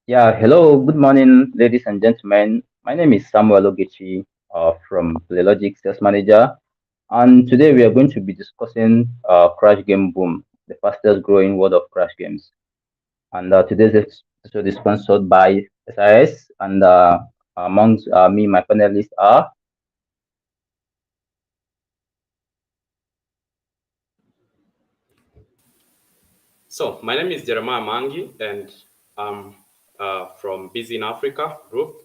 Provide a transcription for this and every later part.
Yeah, hello, good morning, ladies and gentlemen. My name is Samuel Ogechi from PlayLogiq Sales Manager, and today we are going to be discussing Crash Game Boom, the fastest growing world of Crash games. And today's episode is sponsored by SIS, and amongst me, my panelists are. So, my name is Jeremiah Maangi, and I'm from Bizin Africa group,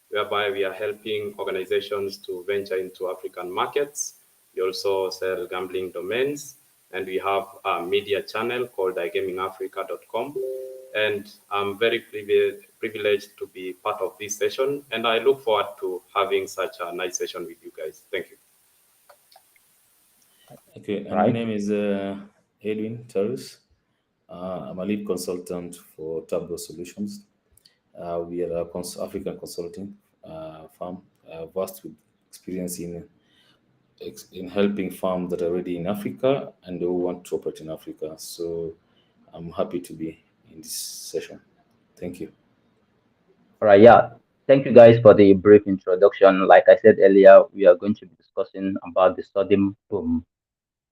whereby we are helping organizations to venture into African markets. We also sell gambling domains, and we have a media channel called iGamingAfrica.com. And I'm very privileged to be part of this session, and I look forward to having such a nice session with you guys. Thank you. Okay, and my Right. name is Edwin Tarus. I'm a lead consultant for Tabro Solutions. We are a African consulting firm, vast with experience in helping firms that are already in Africa and who want to operate in Africa. So I'm happy to be in this session. Thank you. All right, yeah. Thank you guys for the brief introduction. Like I said earlier, we are going to be discussing about the sudden boom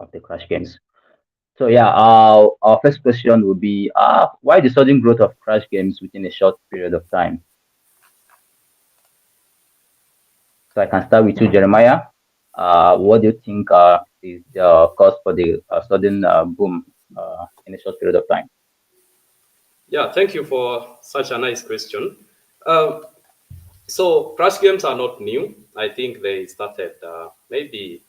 of the Crash games. So yeah, our first question would be why the sudden growth of crash games within a short period of time? So I can start with you, Jeremiah. What do you think is the cause for the sudden boom in a short period of time? Yeah, thank you for such a nice question. Um, So crash games are not new. I think they started maybe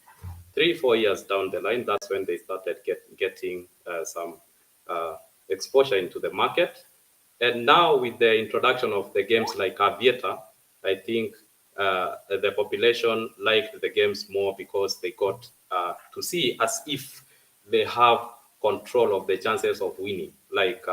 3, 4 years down the line. That's when they started getting some uh, exposure into the market. And now with the introduction of the games like Aviator, I think the population liked the games more because they got to see as if they have control of the chances of winning. Like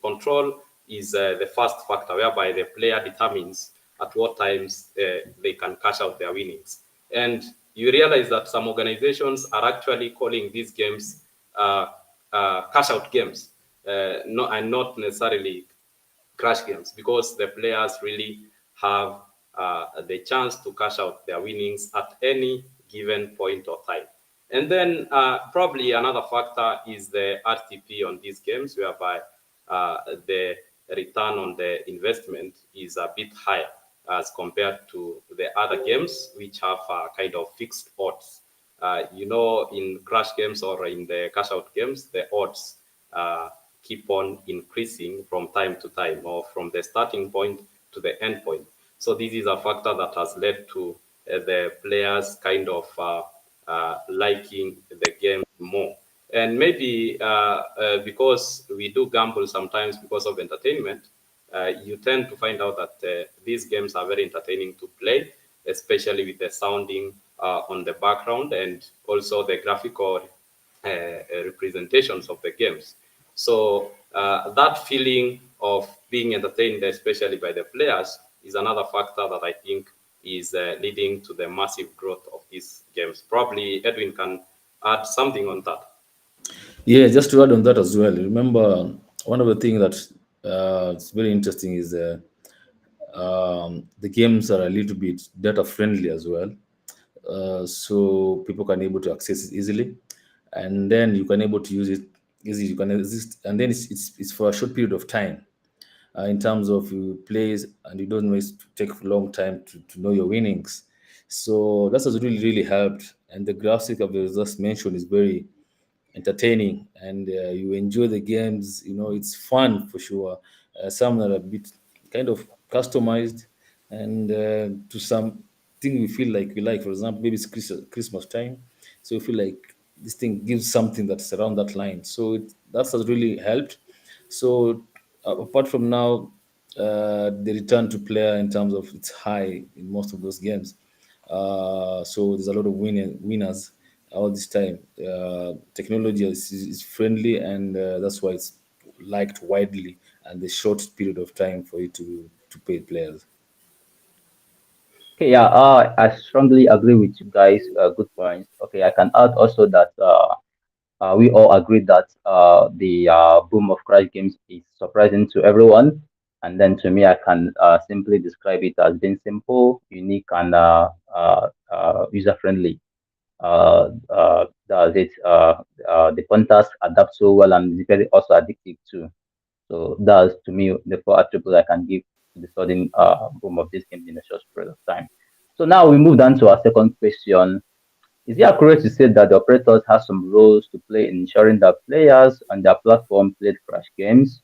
control is the first factor whereby the player determines at what times they can cash out their winnings. And you realize that some organizations are actually calling these games cash out games, and not necessarily crash games, because the players really have the chance to cash out their winnings at any given point of time. And then probably another factor is the RTP on these games, whereby the return on the investment is a bit higher as compared to the other games, which have kind of fixed odds. In crash games or in the cash out games, the odds keep on increasing from time to time, or from the starting point to the end point. So this is a factor that has led to the players kind of liking the game more. And maybe because we do gamble sometimes because of entertainment, you tend to find out that these games are very entertaining to play, especially with the sounding on the background, and also the graphical representations of the games. So that feeling of being entertained, especially by the players, is another factor that I think is leading to the massive growth of these games. Probably Edwin can add something on that. Yeah, just to add on that as well. Remember, one of the things that is very interesting is the games are a little bit data friendly as well, so people can able to access it easily, and then you can able to use it easily. You can exist, and then it's for a short period of time. In terms of you plays, and you don't waste to take a long time to know your winnings. So that has really helped, and the graphic of the just mentioned is very entertaining, and you enjoy the games. It's fun for sure. Some are a bit kind of customized, and to some thing we feel like we like. For example, maybe it's Christmas time, so we feel like this thing gives something that's around that line. So that has really helped. So apart from now, the return to player in terms of it's high in most of those games. So there's a lot of winners all this time. Technology is friendly, and that's why it's liked widely, and the short period of time for you to pay players. Okay, yeah, I strongly agree with you guys. Good points. Okay, I can add also that we all agree that the boom of crash games is surprising to everyone. And then to me, I can simply describe it as being simple, unique, and user friendly. Does it? The punters adapt so well and it's very also addictive too. So that's to me the four attributes I can give to the sudden boom of this game in a short period of time. So now we move on to our second question. Is it accurate to say that the operators have some roles to play in ensuring that players on their platform play Crash games?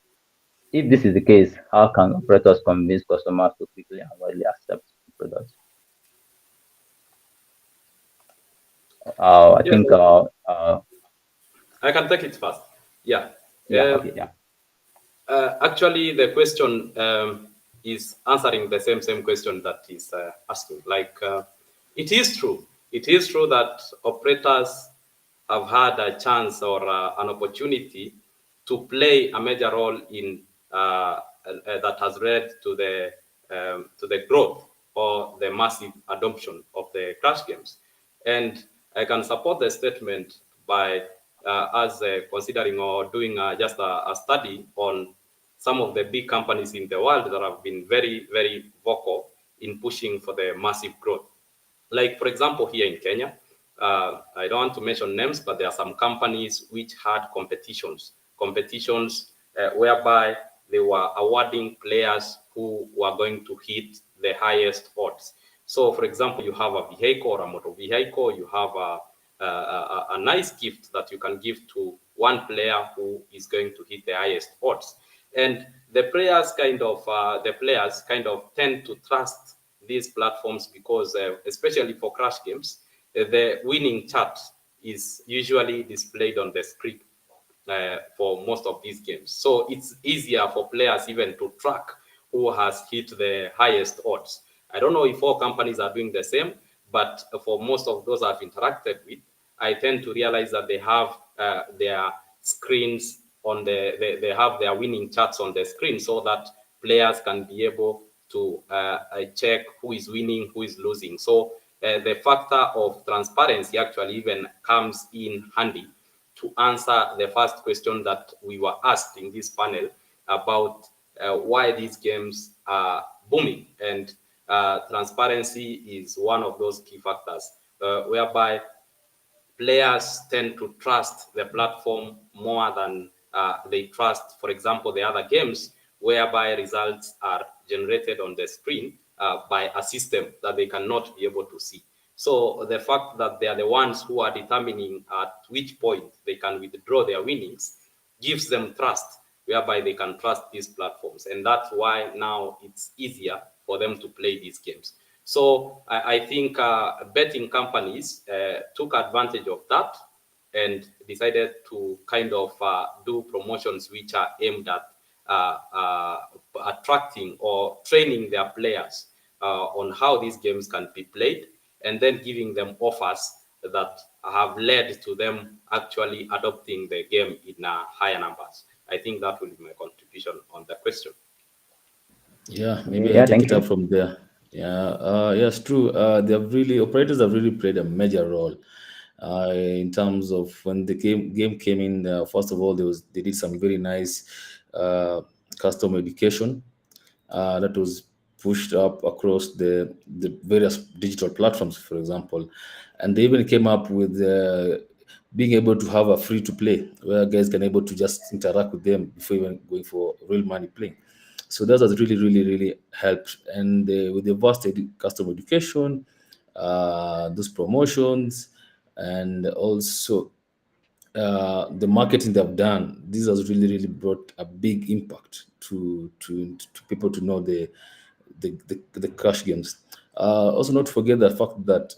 If this is the case, how can operators convince customers to quickly and widely accept the product? I Yes, think, I can take it fast. Yeah. yeah, Uh, okay, yeah. Actually, the question is answering the same question that is asking. Like, it is true. It is true that operators have had a chance or an opportunity to play a major role in that has led to the growth or the massive adoption of the crash games. And I can support the statement by us considering or doing just a study on some of the big companies in the world that have been very, very vocal in pushing for the massive growth. Like, for example, here in Kenya, I don't want to mention names, but there are some companies which had competitions whereby they were awarding players who were going to hit the highest odds. So, for example, you have a vehicle or a motor vehicle, you have a nice gift that you can give to one player who is going to hit the highest odds. And the players kind of tend to trust these platforms because, especially for crash games, the winning chart is usually displayed on the screen for most of these games. So it's easier for players even to track who has hit the highest odds. I don't know if all companies are doing the same, but for most of those I've interacted with, I tend to realize that they have their screens on they have their winning charts on the screen so that players can be able to check who is winning, who is losing. So the factor of transparency actually even comes in handy to answer the first question that we were asked in this panel about why these games are booming. And transparency is one of those key factors whereby players tend to trust the platform more than they trust, for example, the other games, whereby results are generated on the screen by a system that they cannot be able to see. So the fact that they are the ones who are determining at which point they can withdraw their winnings gives them trust, whereby they can trust these platforms. And that's why now it's easier for them to play these games. So I think betting companies took advantage of that and decided to kind of do promotions which are aimed at attracting or training their players on how these games can be played, and then giving them offers that have led to them actually adopting the game in higher numbers. I think that will be my contribution on the question. Yeah, Okay, maybe I yeah, take thank it up you. from there. Yeah, yes, true. They have really operators have really played a major role in terms of when the game came in. First of all, they did some very nice uh, custom education that was pushed up across the various digital platforms, for example, and they even came up with being able to have a free to play where guys can able to just interact with them before even going for real money playing. So that has really helped, and with the vast customer education, those promotions, and also the marketing they've done, this has really brought a big impact to people to know the crash games. Also, not to forget the fact that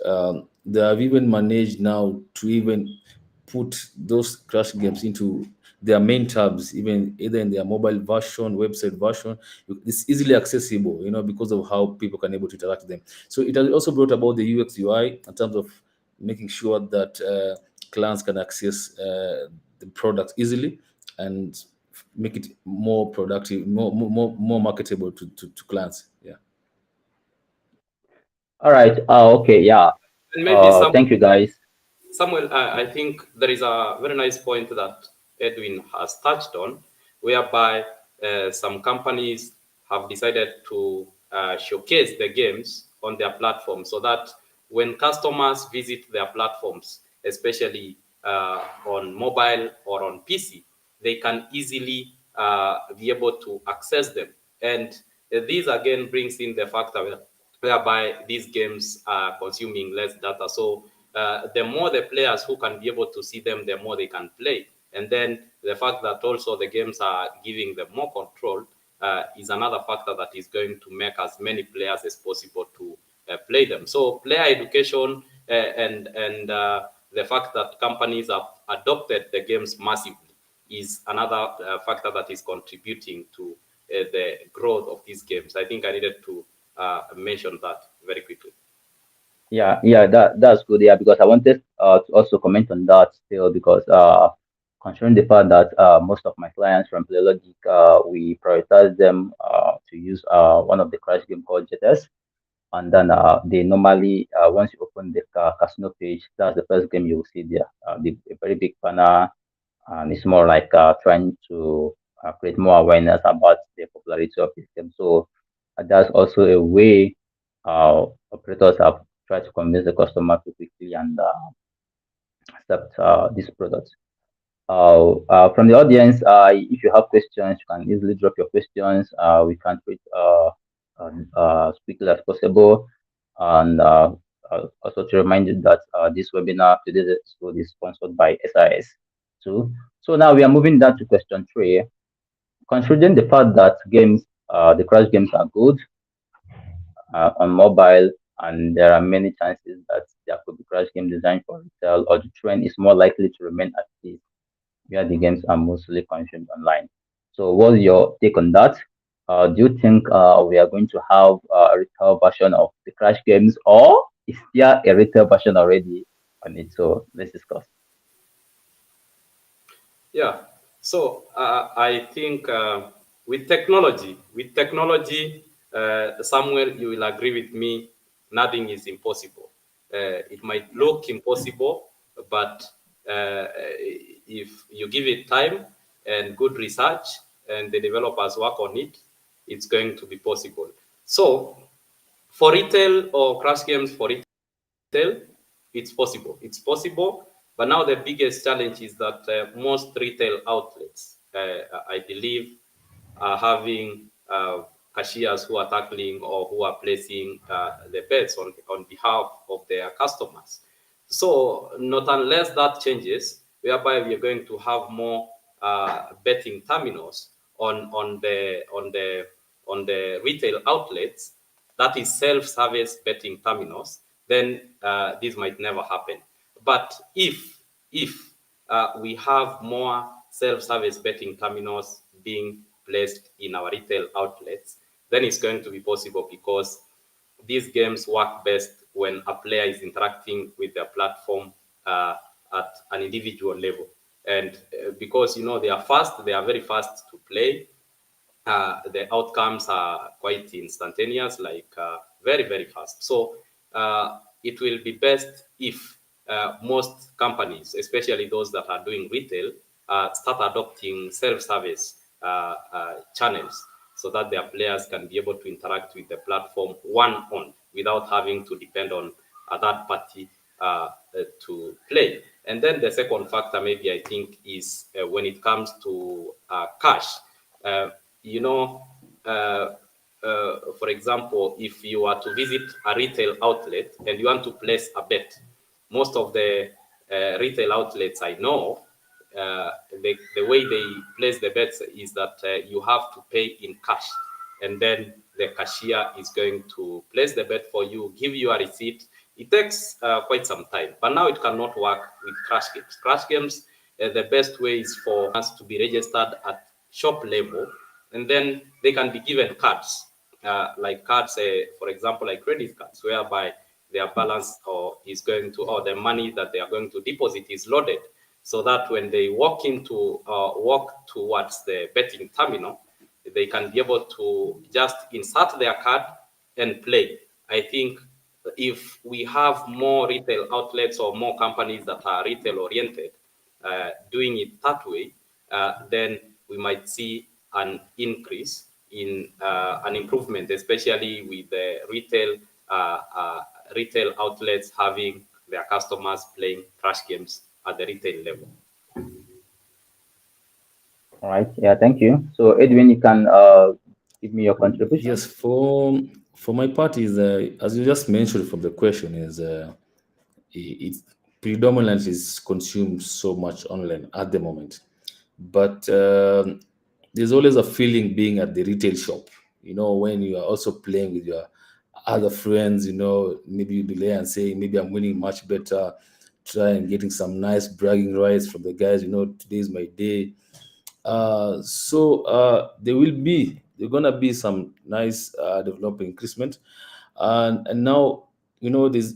they have even managed now to even put those crash games into their main tabs, even either in their mobile version, website version. It's easily accessible, because of how people can able to interact with them. So it has also brought about the UX UI in terms of making sure that clients can access the product easily and make it more productive, more marketable to clients. Yeah. All right. Okay, yeah. And maybe Thank you, guys. Samuel, I think there is a very nice point that Edwin has touched on, whereby some companies have decided to showcase the games on their platform, so that when customers visit their platforms, especially on mobile or on PC, they can easily be able to access them. And this again brings in the factor whereby these games are consuming less data. So the more the players who can be able to see them, the more they can play. And then the fact that also the games are giving them more control is another factor that is going to make as many players as possible to play them. So player education and the fact that companies have adopted the games massively is another factor that is contributing to the growth of these games. I think I needed to mention that very quickly. Yeah, that's good. Yeah, because I wanted to also comment on that still because considering the fact that most of my clients from PlayLogiq, we prioritize them to use one of the crash game called JTS, and then they normally once you open the casino page, that's the first game you will see there. A very big banner, and it's more like trying to create more awareness about the popularity of this game. So that's also a way operators have tried to convince the customer to quickly and accept this product. From the audience, if you have questions, you can easily drop your questions. We can treat as quickly as possible. And also to remind you that this webinar, today's episode is sponsored by SIS too. So now we are moving down to question 3. Considering the fact that the crash games are good on mobile, and there are many chances that there could be crash game designed for retail, or the trend is more likely to remain at this where the games are mostly consumed online. So, what's your take on that? Do you think we are going to have a retail version of the Crash games, or is there a retail version already on it? So, let's discuss. Yeah. So I think with technology, Samuel, you will agree with me. Nothing is impossible. It might look impossible, but if you give it time and good research, and the developers work on it, it's going to be possible. So for retail or crash games for retail, it's possible. It's possible. But now the biggest challenge is that most retail outlets, I believe, are having cashiers who are tackling or who are placing the bets on behalf of their customers. So not unless that changes, whereby we are going to have more betting terminals on the retail outlets, that is self-service betting terminals, then this might never happen. But if we have more self-service betting terminals being placed in our retail outlets, then it's going to be possible, because these games work best when a player is interacting with their platform at an individual level. And because they are fast, they are very fast to play. The outcomes are quite instantaneous, like very, very fast. So it will be best if most companies, especially those that are doing retail, start adopting self-service channels, so that their players can be able to interact with the platform one-on, without having to depend on a third party to play. And then the second factor, maybe I think, is when it comes to cash. Uh, you know, uh, for example, if you are to visit a retail outlet and you want to place a bet, most of the retail outlets I know, the way they place the bets is that you have to pay in cash, and then the cashier is going to place the bet for you, give you a receipt. It takes quite some time, but now it cannot work with crash games. Crash games, the best way is for us to be registered at shop level, and then they can be given cards, like cards, for example, like credit cards, whereby their balance or the money that they are going to deposit is loaded, so that when they walk towards the betting terminal, they can be able to just insert their card and play. I think if we have more retail outlets or more companies that are retail oriented doing it that way, then we might see an increase in an improvement, especially with the retail outlets having their customers playing crash games at the retail level. All right. Yeah, thank you. So, Edwin, you can give me your contribution. Yes, for my part is as you just mentioned from the question is it predominantly is consumed so much online at the moment, but there's always a feeling being at the retail shop. You know, when you are also playing with your other friends, you know, maybe you be there and say, maybe I'm winning much better. Try and getting some nice bragging rights from the guys. You know, today is my day. There's gonna be some nice development increasement, and now you know there's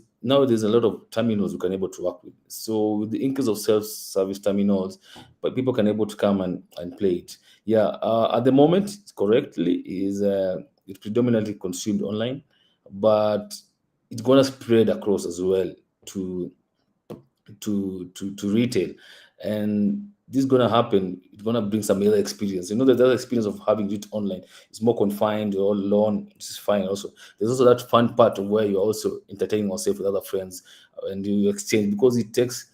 a lot of terminals we can able to work with. So with the increase of self-service terminals, but people can able to come and play it. Yeah, at the moment, correctly is it's predominantly consumed online, but it's gonna spread across as well to to retail, and this is gonna happen. It's gonna bring some other experience. You know, the other experience of having it online is more confined. You're all alone, which is fine. Also, there's also that fun part of where you're also entertaining yourself with other friends, and you exchange because it takes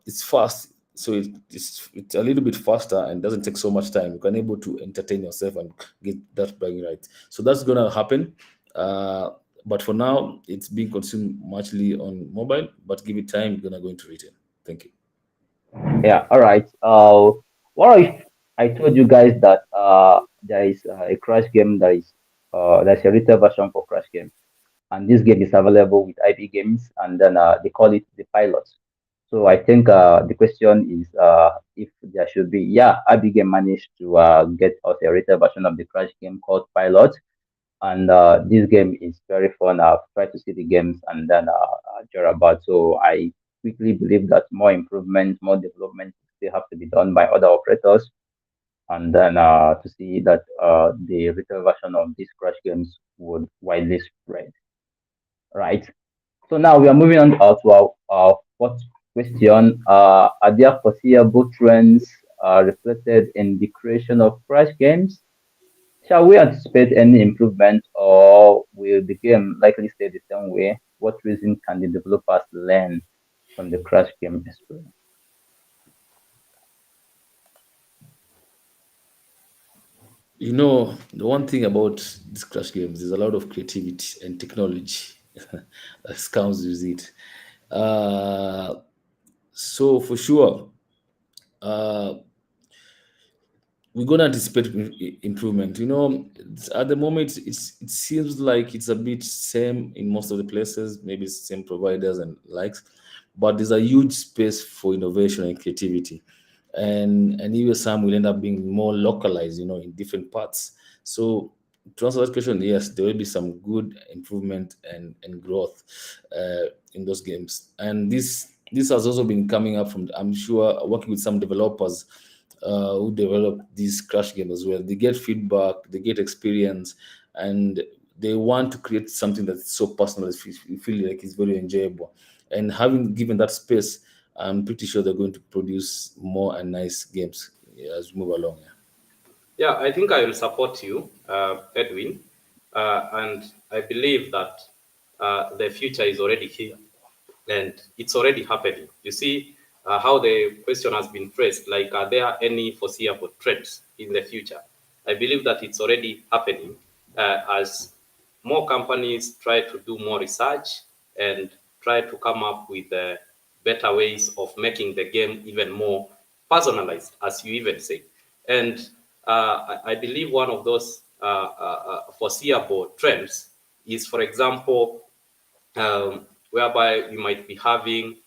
it's fast. So it's a little bit faster and doesn't take so much time. You can able to entertain yourself and get that bragging right. So that's gonna happen. Uh, but for now, it's being consumed muchly on mobile. But give it time, it's gonna go into retail. Thank you. Yeah. All right. What if I told you guys that there is a Crash game that is there's a retail version for Crash game, and this game is available with IB Games, and then they call it the Pilot. So I think the question is if there should be, yeah, IB Game managed to get us a retail version of the Crash game called Pilot, and this game is very fun. I've tried to see the games and then judge about. So I quickly believe that more improvements, more development still have to be done by other operators, and then to see that the retail version of these Crash games would widely spread. Right. So now we are moving on to our fourth question. Are there foreseeable trends reflected in the creation of Crash games? Shall we anticipate any improvement, or will the game likely stay the same way? What reason can the developers learn from the Crash game experience? You know, the one thing about these crash games is a lot of creativity and technology that comes with it. Uh, so for sure, uh, we're gonna anticipate improvement. You know, at the moment, it seems like it's a bit same in most of the places. Maybe it's same providers and likes, but there's a huge space for innovation and creativity, and even some will end up being more localized. You know, in different parts. So to answer that question, yes, there will be some good improvement and growth in those games, and this has also been coming up from, I'm sure, working with some developers who develop these crash games as well. They get feedback, they get experience, and they want to create something that's so personal. You feel like it's very enjoyable. And having given that space, I'm pretty sure they're going to produce more and nice games as we move along. Yeah. Yeah, I think I will support you, Edwin, and I believe that the future is already here and it's already happening. You see how the question has been phrased, like, are there any foreseeable trends in the future? I believe that it's already happening as more companies try to do more research and try to come up with better ways of making the game even more personalized, as you even say. And I believe one of those foreseeable trends is, for example, whereby you might be having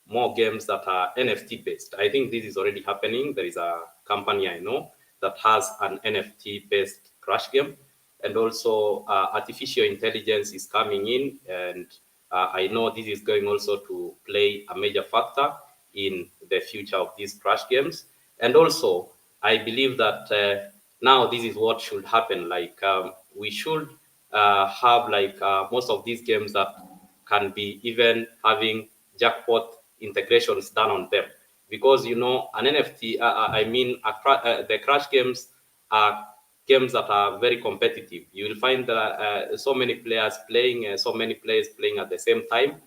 more games that are NFT based. I think this is already happening. There is a company I know that has an NFT based crash game, and also artificial intelligence is coming in, and I know this is going also to play a major factor in the future of these crash games. And also, I believe that now this is what should happen. Like we should have like most of these games that can be even having jackpot integrations done on them, because you know an NFT. I mean, the crash games are games that are very competitive. You will find so many players playing, at the same time.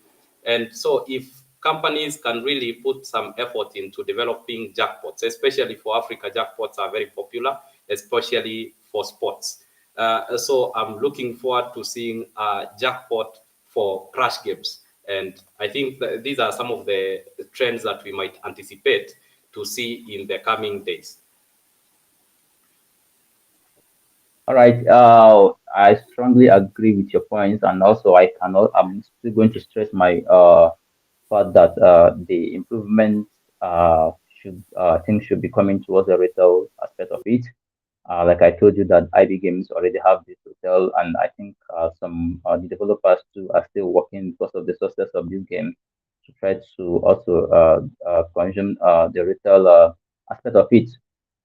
And so if companies can really put some effort into developing jackpots, especially for Africa, jackpots are very popular, especially for sports. So I'm looking forward to seeing a jackpot for crash games. And I think that these are some of the trends that we might anticipate to see in the coming days. All right. I strongly agree with your points, and also I'm still going to stress my part that the improvements things should be coming towards the retail aspect of it. Like I told you that IB Games already have this hotel, and I think some the developers too are still working because of the success of this game to try to also consume the retail aspect of it.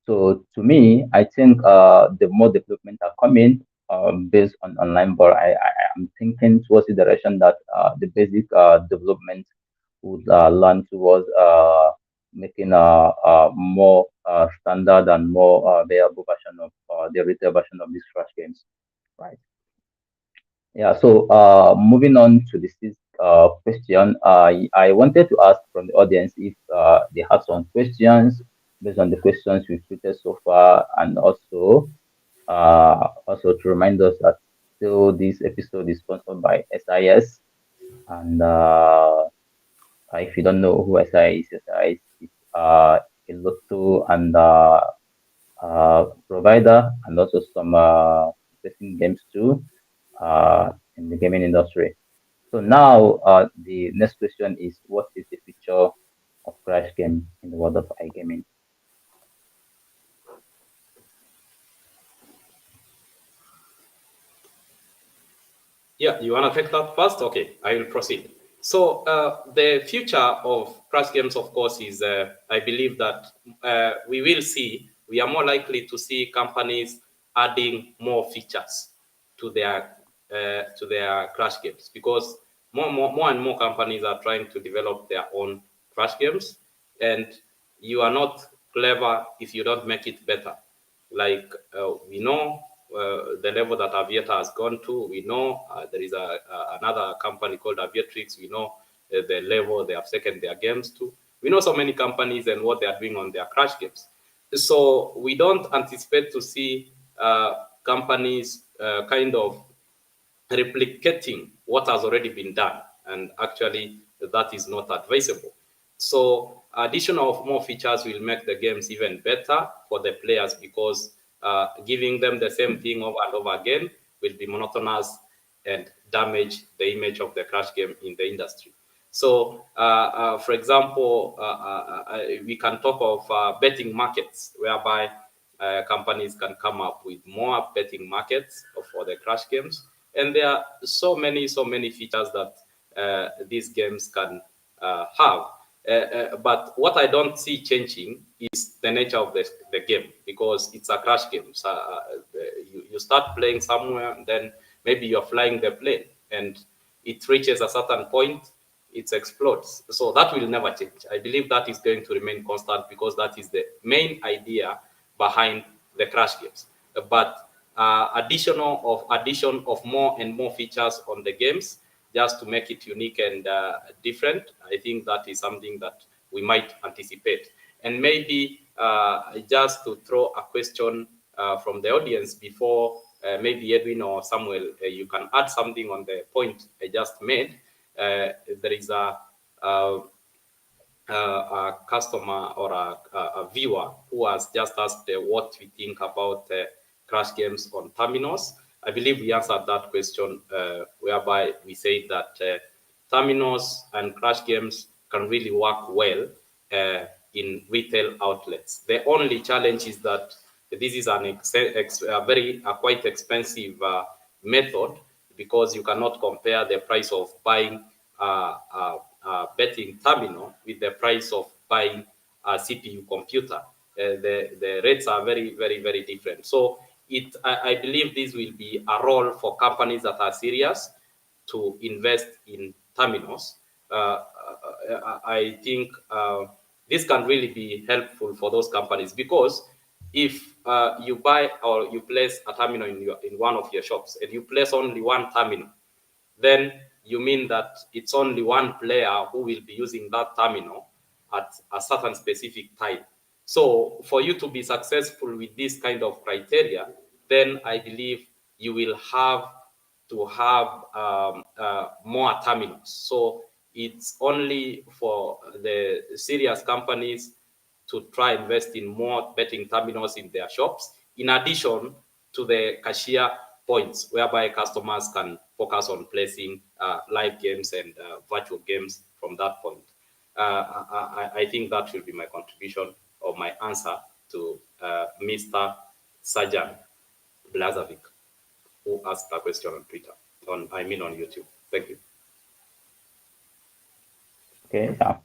So to me, I think the more development are coming based on online, but I'm thinking towards the direction that the basic development would learn towards making a more standard and more viable version of the retail version of these crash games, right? Yeah. So moving on to this question, I wanted to ask from the audience if they have some questions based on the questions we've treated so far, and also to remind us that still this episode is sponsored by SIS, and if you don't know who SIS is a lotto and provider, and also some betting games too in the gaming industry. So now the next question is, what is the future of crash game in the world of iGaming? Yeah, you want to take that first? Okay, I will proceed. So the future of crash games, of course, is I believe that we are more likely to see companies adding more features to their crash games, because more and more companies are trying to develop their own crash games, and you are not clever if you don't make it better. Like we know the level that Aviator has gone to. We know there is another company called Aviatrix. We know the level they have taken their games to. We know so many companies and what they are doing on their crash games. So we don't anticipate to see companies kind of replicating what has already been done, and actually that is not advisable. So addition of more features will make the games even better for the players, because giving them the same thing over and over again will be monotonous and damage the image of the crash game in the industry. So, for example, we can talk of betting markets, whereby companies can come up with more betting markets for the crash games. And there are so many features that these games can have. But what I don't see changing is the nature of the game, because it's a crash game. So, you start playing somewhere, and then maybe you're flying the plane, and it reaches a certain point, it explodes. So that will never change. I believe that is going to remain constant, because that is the main idea behind the crash games. But addition of more and more features on the games, just to make it unique and different, I think that is something that we might anticipate. And maybe just to throw a question from the audience before maybe Edwin or Samuel, you can add something on the point I just made. There is a customer or a viewer who has just asked what we think about crash games on terminals. I believe we answered that question, whereby we say that terminals and crash games can really work well in retail outlets. The only challenge is that this is a quite expensive method, because you cannot compare the price of buying betting terminal with the price of buying a CPU computer. The rates are very different. So I believe this will be a role for companies that are serious to invest in terminals. I think this can really be helpful for those companies, because if you buy or you place a terminal in one of your shops and you place only one terminal, then you mean that it's only one player who will be using that terminal at a certain specific time. So for you to be successful with this kind of criteria, then I believe you will have to have more terminals. So it's only for the serious companies to try invest in more betting terminals in their shops, in addition to the cashier points, whereby customers can focus on placing live games and virtual games from that point. I think that will be my contribution or my answer to Mr. Sajan Blazovic, who asked a question on Twitter, on YouTube. Thank you. Okay, yeah.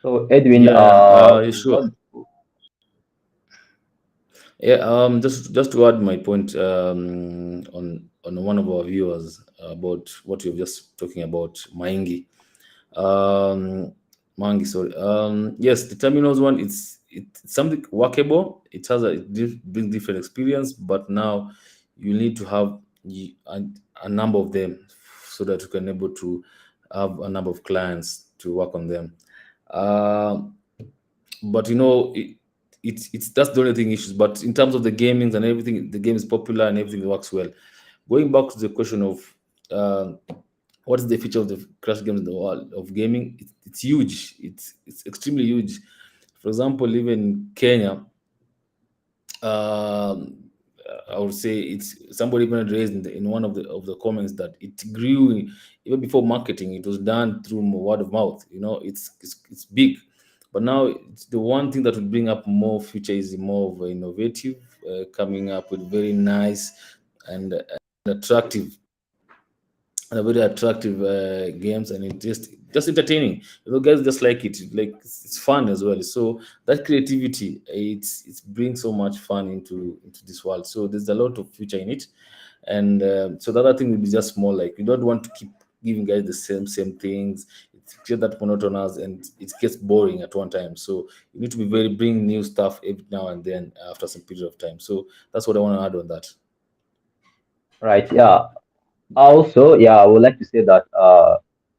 So Edwin, Sure. Yeah, just to add my point on one of our viewers about what you're just talking about, Maangi. Maangi, sorry. Yes, the terminals one, it's something workable. It has brings different experience, but now you need to have a number of them so that you can able to have a number of clients to work on them. But it's that's the only thing issues. But in terms of the gamings and everything, the game is popular and everything works well. Going back to the question of what is the future of the crash games in the world of gaming, it's huge. It's extremely huge. For example, even in Kenya, I would say it's somebody even raised in one of the comments that it grew even before marketing. It was done through word of mouth. It's big, but now it's the one thing that will bring up more future is more of innovative, coming up with very nice and attractive very attractive games, and it just entertaining. Guys just like it. Like it's fun as well. So that creativity, it brings so much fun into this world. So there's a lot of future in it, and so the other thing will be just more like you don't want to keep giving guys the same things. It's just that monotonous and it gets boring at one time. So you need to be bring new stuff every now and then after some period of time. So that's what I want to add on that. right, yeah. Also, yeah, I would like to say that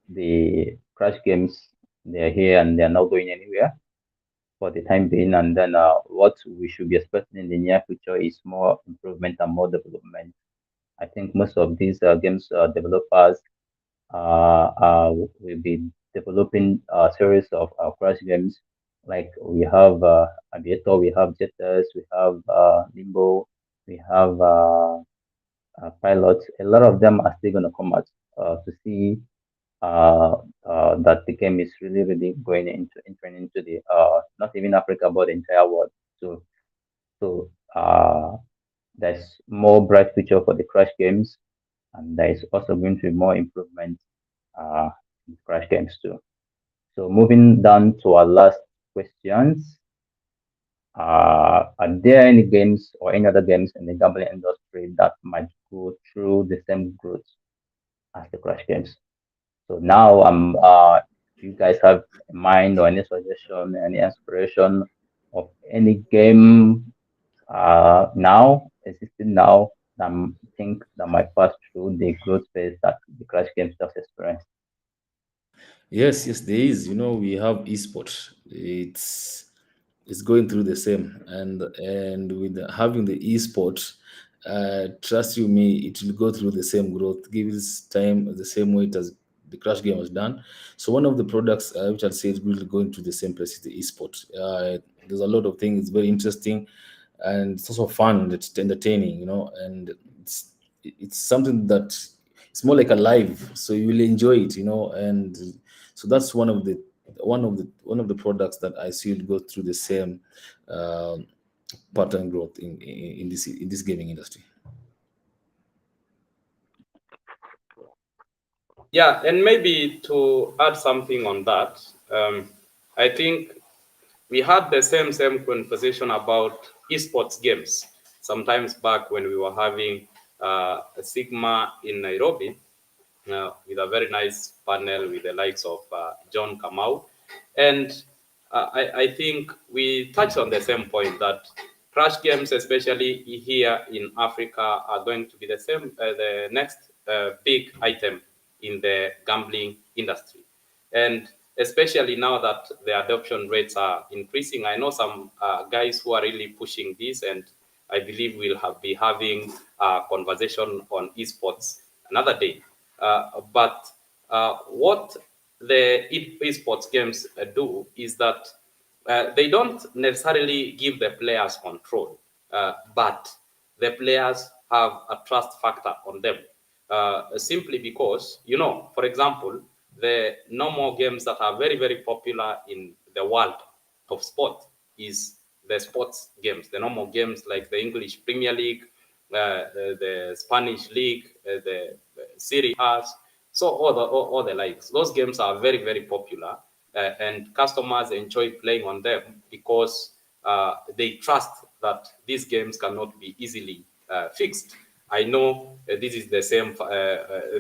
the crash games, they're here and they're not going anywhere for the time being. And then what we should be expecting in the near future is more improvement and more development. I think most of these games developers will be developing a series of crash games. Like we have Aviator, we have Jetters, we have Limbo, we have pilots. A lot of them are still going to come out to see that the game is really going into entering into the not even Africa but the entire world. So there's more bright future for the crash games, and there is also going to be more improvement in crash games too. So moving down to our last questions. Are there any games or any other games in the gambling industry that might go through the same growth as the crash games? So now you guys have a mind or any suggestion, any inspiration of any game existing now that think that might pass through the growth phase that the crash games just experienced? Yes, there is. We have esports. It's going through the same, and with having the esports, trust you me, it will go through the same growth. Give it time the same way it as the crash game was done. So one of the products which I'd say is really going to the same place is the esports. There's a lot of things. It's very interesting, and it's also fun. It's entertaining, and it's something that it's more like a live, so you will enjoy it, and so that's one of the products that I see will go through the same uh, pattern growth in this gaming industry. Yeah, and maybe to add something on that, I think we had the same conversation about esports games sometimes back when we were having a Sigma in Nairobi with a very nice panel with the likes of John Kamau. And I think we touched on the same point that crash games, especially here in Africa, are going to be the next big item in the gambling industry. And especially now that the adoption rates are increasing, I know some guys who are really pushing this, and I believe we'll be having a conversation on esports another day. But what the esports games do is that they don't necessarily give the players control, but the players have a trust factor on them. Simply because, for example, the normal games that are very, very popular in the world of sport is the sports games, the normal games like the English Premier League, the Spanish League, the Serie A, so all the likes. Those games are very, very popular, and customers enjoy playing on them because they trust that these games cannot be easily fixed. I know this is the same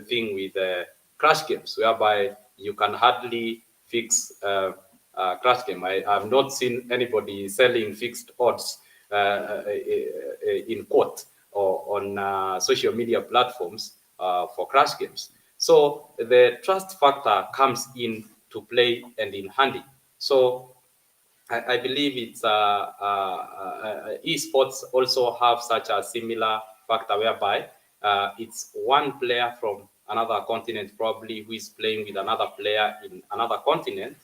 thing with crash games, whereby you can hardly fix crash game. I have not seen anybody selling fixed odds in court or on social media platforms for crash games. So the trust factor comes in to play and in handy. So I believe it's esports also have such a similar factor whereby it's one player from another continent probably who is playing with another player in another continent,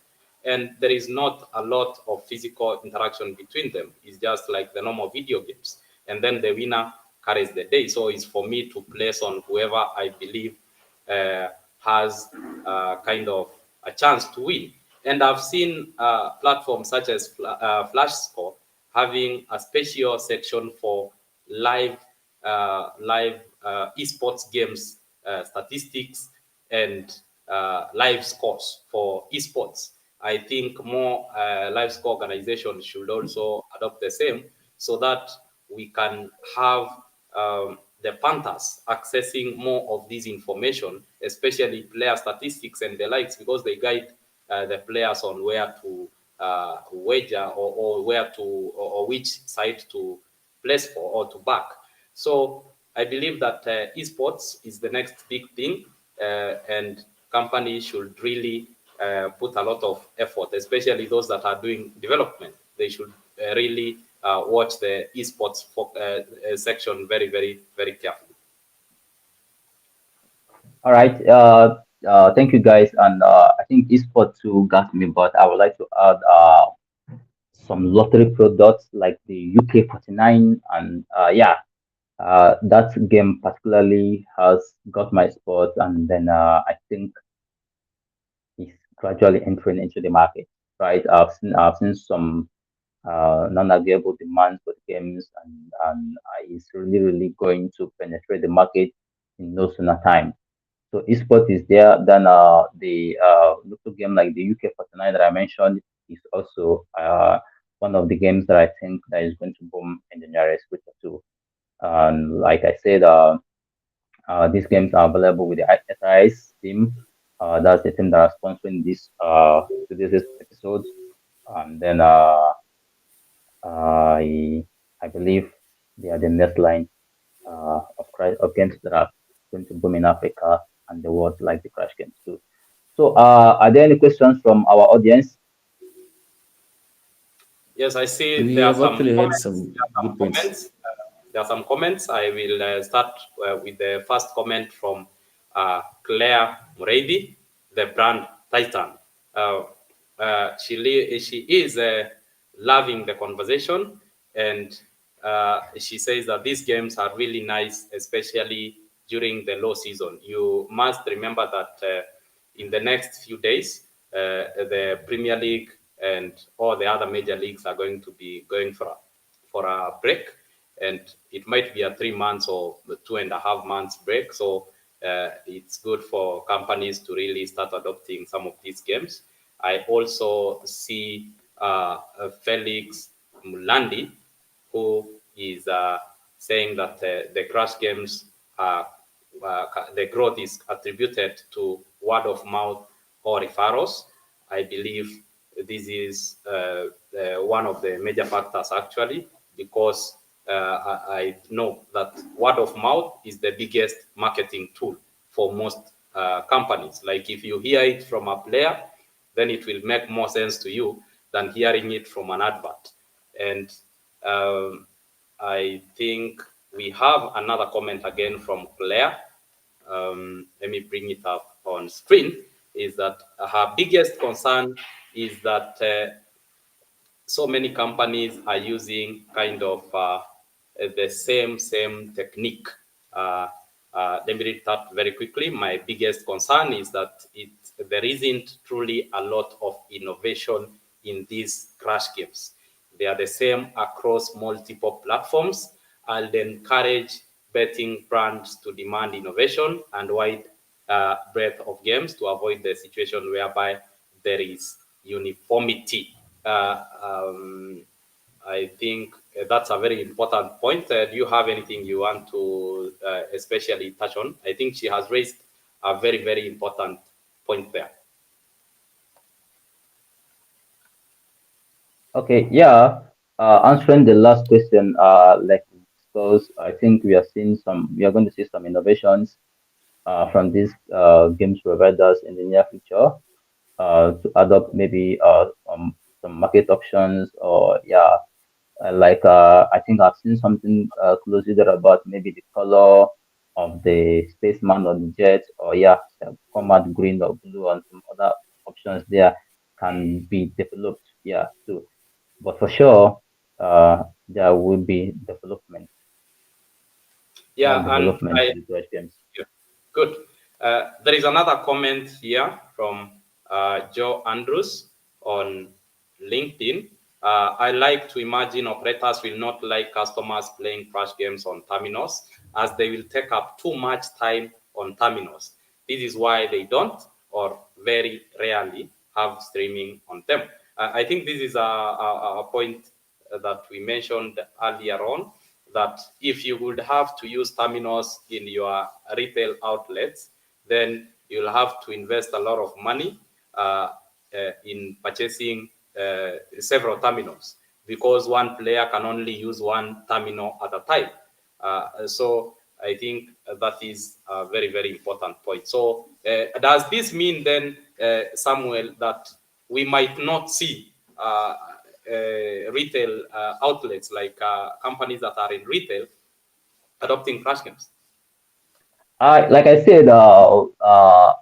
and there is not a lot of physical interaction between them. It's just like the normal video games, and then the winner carries the day. So it's for me to place on whoever I believe has kind of a chance to win. And I've seen platforms such as Flash Score having a special section for live esports games statistics and live scores for esports. I think more live score organizations should also adopt the same so that we can have the Panthers accessing more of this information, especially player statistics and the likes, because they guide the players on where to wager or where to or which side to place for or to back. So I believe that esports is the next big thing, and companies should really put a lot of effort, especially those that are doing development. They should really watch the esports section very, very, very carefully. All right. Thank you guys. And I think esports too got me, but I would like to add some lottery products like the UK 49, and yeah, that game particularly has got my spot, and then I think it's gradually entering into the market. Right. I've seen some non-agreeable demands for the games, and it's really going to penetrate the market in no sooner time. So esports is there. Then the local game like the UK 49 that I mentioned is also one of the games that I think that is going to boom in the nearest future too. And like I said, these games are available with the SIS team. That's the team that are sponsoring this episode. And then I believe they are the next line of games that are going to boom in Africa and the world, like the Crash games too. So, are there any questions from our audience? Yes, I see We there are have some actually had comments. some good points. There are some comments. I will start with the first comment from Claire Murady, the brand Titan. Uh, she is loving the conversation, and she says that these games are really nice, especially during the low season. You must remember that in the next few days, the Premier League and all the other major leagues are going to be going for a break, and it might be a 3 months or 2.5 months break. So it's good for companies to really start adopting some of these games. I also see Felix Mulandi, who is saying that the crash games the growth is attributed to word of mouth or referrals. I believe this is one of the major factors actually, because I know that word of mouth is the biggest marketing tool for most companies. Like if you hear it from a player, then it will make more sense to you than hearing it from an advert. And I think we have another comment again from Claire. Let me bring it up on screen. Is that her biggest concern is that so many companies are using kind of the same technique. Let me read that very quickly. My biggest concern is that there isn't truly a lot of innovation in these crash games. They are the same across multiple platforms. I'll encourage betting brands to demand innovation and wide breadth of games to avoid the situation whereby there is uniformity. I think that's a very important point. Do you have anything you want to especially touch on? I think she has raised a very, very important point there. Okay, yeah. Answering the last question, like because I think we are going to see some innovations from these games providers in the near future to adopt maybe some market options or yeah, I think I've seen something closely there about maybe the color of the spaceman or the jet or yeah, format green or blue and some other options there can be developed. Yeah, too. But for sure, there will be development, more Yeah, and development to the Dodge games. yeah, good. There is another comment here from Joe Andrews on LinkedIn. I like to imagine operators will not like customers playing crash games on terminals as they will take up too much time on terminals. This is why they don't or very rarely have streaming on them. I think this is a point that we mentioned earlier on, that if you would have to use terminals in your retail outlets, then you'll have to invest a lot of money in purchasing several terminals, because one player can only use one terminal at a time. So I think that is a very, very important point. So does this mean then, Samuel, that we might not see retail outlets like companies that are in retail adopting crash games? Like I said, I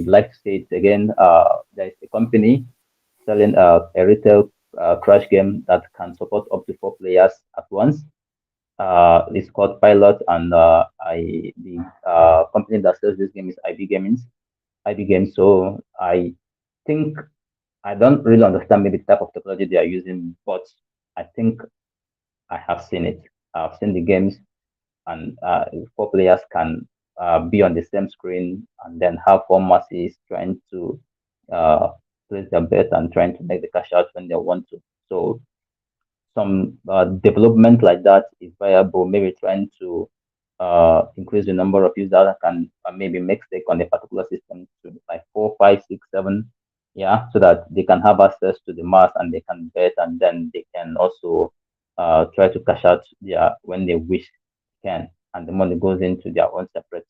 like to say it again. There is a company selling a retail crash game that can support up to 4 players at once. It's called Pilot, and the company that sells this game is IB Gaming. IB Games. So I think I don't really understand maybe the type of technology they are using, but I think I have seen it. I've seen the games, and 4 players can be on the same screen and then have four masses trying to uh, place their bet and trying to make the cash out when they want to. So some development like that is viable. Maybe trying to increase the number of users that can maybe make stake on a particular system to like 4, 5, 6, 7. Yeah, so that they can have access to the mass and they can bet, and then they can also try to cash out their when they wish can, and the money goes into their own separate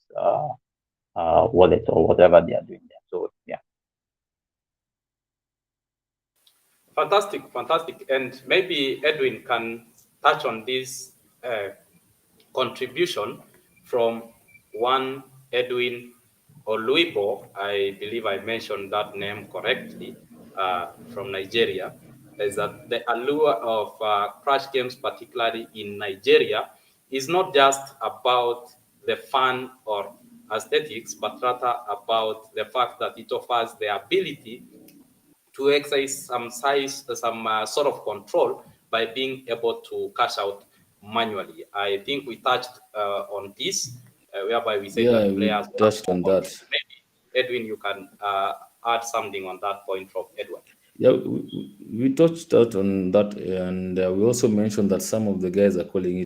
wallet or whatever they are doing there. So yeah. Fantastic, fantastic. And maybe Edwin can touch on this contribution from one Edwin Oluibo. I believe I mentioned that name correctly, from Nigeria. Is that the allure of crash games, particularly in Nigeria, is not just about the fun or aesthetics, but rather about the fact that it offers the ability to exercise some sort of control by being able to cash out manually. I think we touched on this, whereby we said Yeah, that we players have touched more on that. control. Maybe Edwin, you can add something on that point from Edwin. Yeah, we touched out on that, and we also mentioned that some of the guys are calling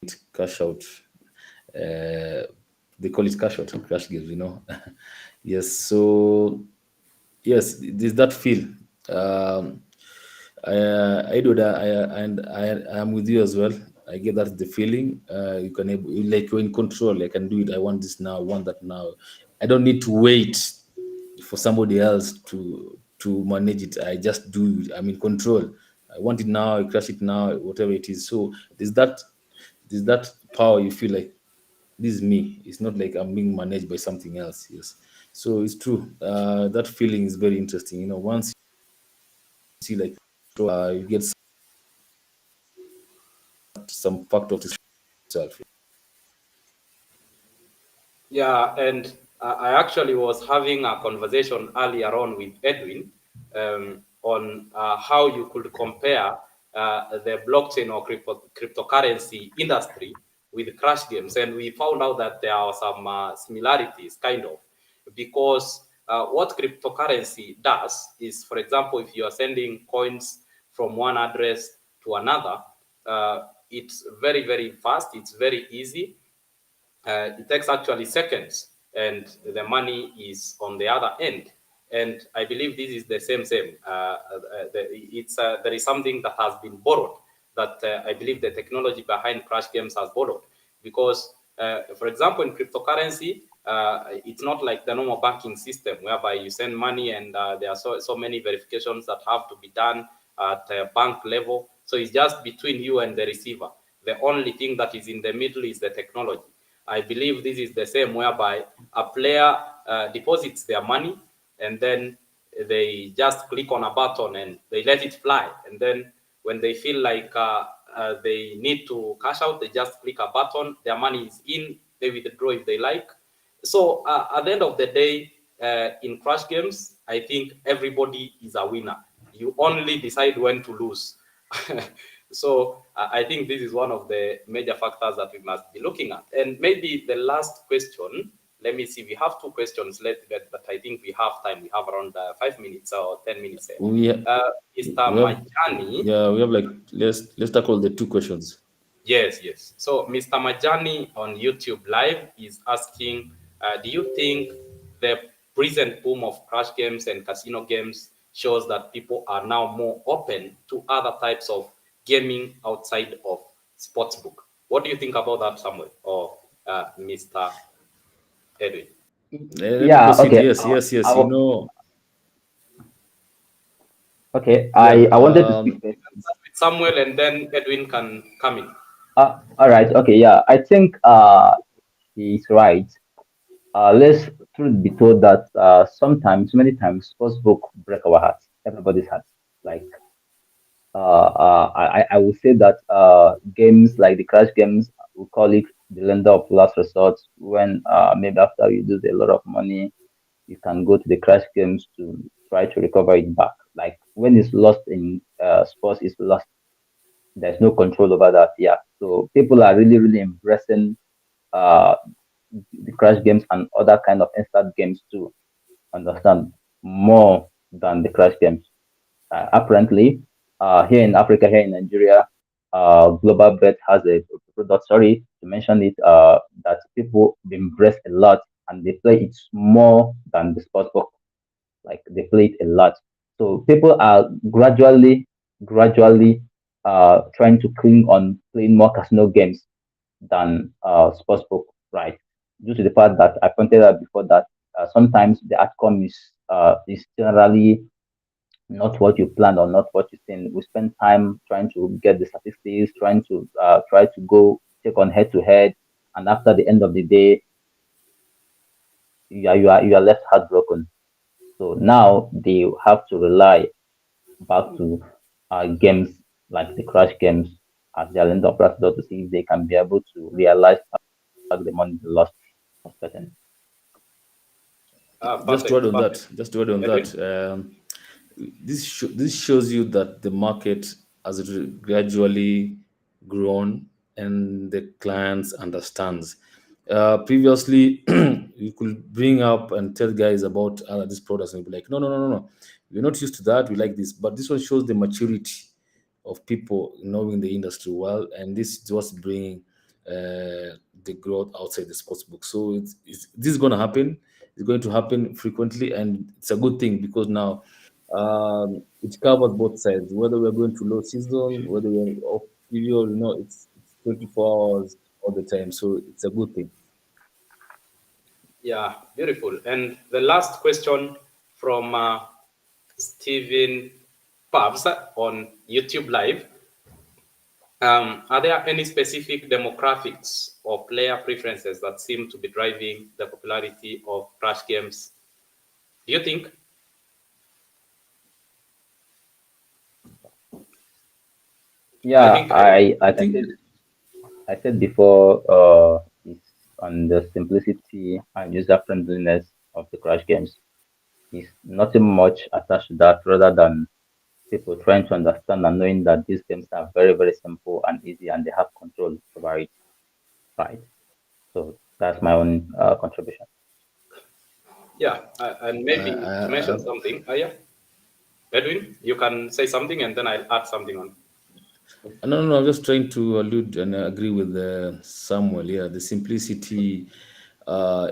it cash out. They call it cash out or cash games, Yes, so yes, there's that feel. Um, I do that, and I am with you as well. I get that the feeling. You can able, like you're in control. I can do it. I want this now. I want that now. I don't need to wait for somebody else to manage it. I just do it. I'm in control. I want it now. I crash it now. Whatever it is. So there's that power. You feel like this is me. It's not like I'm being managed by something else. Yes. So it's true. That feeling is very interesting. Once you see like you get some factor of itself. Yeah, and I actually was having a conversation earlier on with Edwin on how you could compare the blockchain or cryptocurrency industry with crash games, and we found out that there are some similarities, kind of, because what cryptocurrency does is, for example, if you are sending coins from one address to another, it's very, very fast, it's very easy, it takes actually seconds, and the money is on the other end. And I believe this is the same. There is something that has been borrowed that I believe the technology behind crash games has borrowed, because, for example, in cryptocurrency, it's not like the normal banking system whereby you send money and there are so many verifications that have to be done at bank level. So it's just between you and the receiver. The only thing that is in the middle is the technology. I believe this is the same, whereby a player deposits their money and then they just click on a button and they let it fly. And then when they feel like they need to cash out, they just click a button, their money is in, they withdraw if they like. So at the end of the day, in crash games, I think everybody is a winner. You only decide when to lose. So I think this is one of the major factors that we must be looking at. And maybe the last question, let me see, we have two questions left, but I think we have time. We have around 5 minutes or 10 minutes. We Mr. we have Majani, yeah, we have like let's tackle the two questions. yes. So Mr. Majani on YouTube Live is asking, do you think the recent boom of crash games and casino games shows that people are now more open to other types of gaming outside of sportsbook? What do you think about that, Samuel or Mr. Edwin? Let me Yeah, proceed. okay. Yes. Okay. Yeah. I wanted to speak first. Start with Samuel and then Edwin can come in. All right. Okay. Yeah. I think he's right. Let's truth be told that sometimes, many times, sports book break our hearts, everybody's hearts. Like I would say that games like the crash games, we call it the lender of last resort. When maybe after you lose a lot of money, you can go to the crash games to try to recover it back. Like when it's lost in sports, it's lost. There's no control over that. Yeah. So people are really, really embracing uh, the crash games and other kind of instant games to understand more than the crash games. Apparently, here in Africa, here in Nigeria, GlobalBet has a product. Sorry to mention it. That people embrace a lot and they play it more than the sportsbook. Like they play it a lot. So people are gradually, trying to cling on playing more casino games than sportsbook, right? Due to the fact that I pointed out before that sometimes the outcome is generally not what you planned or not what you think. We spend time trying to get the statistics, try to go take on head to head, and after the end of the day, you are left heartbroken. So now they have to rely back to games like the crash games as their lender of last to see if they can be able to realize back the money they lost for certain. Just to add Perfect. on that, Edwin? this shows you that the market has gradually grown and the clients understands. Previously, you could bring up and tell guys about these products and be like, no, we're not used to that. We like this, but this one shows the maturity of people knowing the industry well, and this is what's bringing the growth outside the sports book. So this is going to happen. It's going to happen frequently, and it's a good thing because now it covers both sides. Whether we're going to low season, whether we're off period, it's 24 hours all the time. So it's a good thing. Yeah, beautiful. And the last question from Stephen Pabs on YouTube Live. Are there any specific demographics or player preferences that seem to be driving the popularity of crash games? Do you think? I Yeah, think I don't. I as think I said before, it's on the simplicity and user friendliness of the crash games. It's nothing much attached to that rather than people trying to understand and knowing that these games are very, very simple and easy and they have control over it, right? So that's my own contribution. Yeah, and maybe to mention something. Yeah, Edwin, you can say something and then I'll add something on. no, no, no, I'm just trying to allude and agree with Samuel. Yeah, the simplicity, how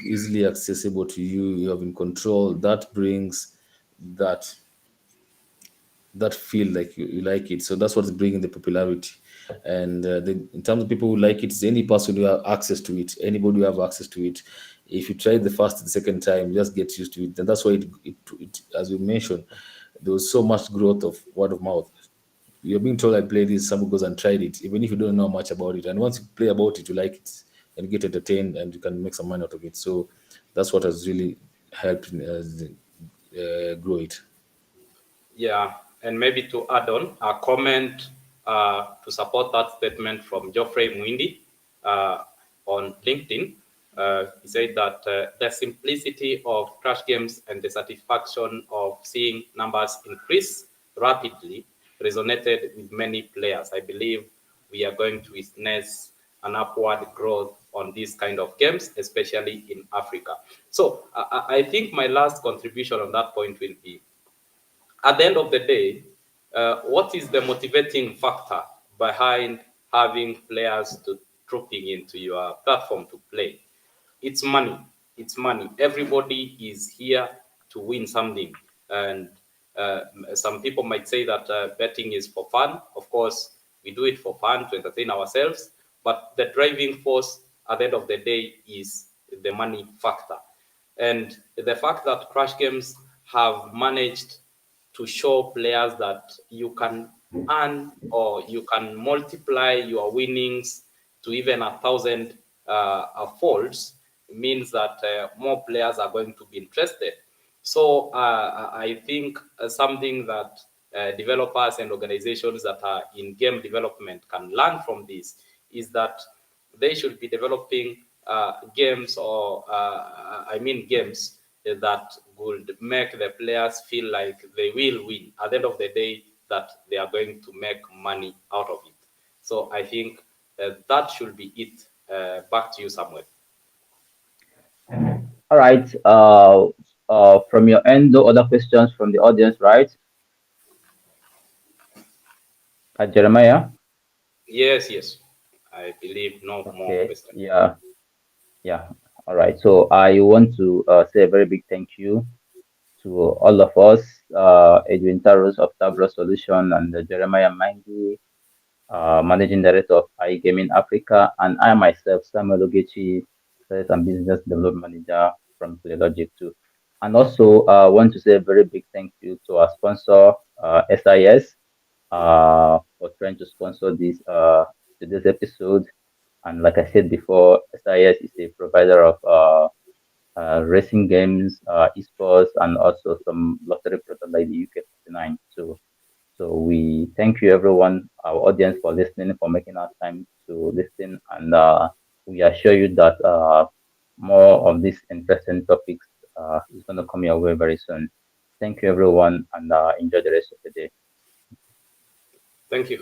easily accessible to you, you have in control. That brings that that feel like you like it. So that's what's bringing the popularity. And in terms of people who like it, it's any person who have access to it, anybody who have access to it. If you try the first, the second time, you just get used to it. And that's why as you mentioned, there was so much growth of word of mouth. You're being told I played this, someone goes and tried it, even if you don't know much about it. And once you play about it, you like it and get entertained and you can make some money out of it. So that's what has really helped grow it. Yeah, and maybe to add on a comment to support that statement from Geoffrey Mwindi on LinkedIn. He said that the simplicity of crash games and the satisfaction of seeing numbers increase rapidly resonated with many players. I believe we are going to witness an upward growth on these kind of games, especially in Africa. So I think my last contribution on that point will be, at the end of the day, what is the motivating factor behind having players to trooping into your platform to play? It's money. It's money. Everybody is here to win something. And uh, some people might say that betting is for fun. Of course, we do it for fun to entertain ourselves. But the driving force at the end of the day is the money factor. And the fact that crash games have managed to show players that you can earn or you can multiply your winnings to even 1,000 folds means that more players are going to be interested. So I think something that developers and organizations that are in game development can learn from this is that they should be developing games or games that would make the players feel like they will win at the end of the day, that they are going to make money out of it. So I think that should be it. Back to you, Samuel. All right. From your end, no other questions from the audience, right? Jeremiah? Yes, yes. I believe no more Okay. questions. Yeah. Yeah. All right. So I want to say a very big thank you to all of us, Edwin Tarus of Tabro Solution and Jeremiah Maangi, Managing Director of iGaming Africa, and I myself, Samuel Ogechi, Sales and Business Development Manager from PlayLogiq too. And also want to say a very big thank you to our sponsor, SIS, for trying to sponsor today's episode. And like I said before, SIS is a provider of racing games, esports, and also some lottery product like the UK 49. So we thank you everyone, our audience, for listening, for making our time to listen, and we assure you that more of these interesting topics is going to come your way very soon. Thank you everyone, and enjoy the rest of the day. Thank you.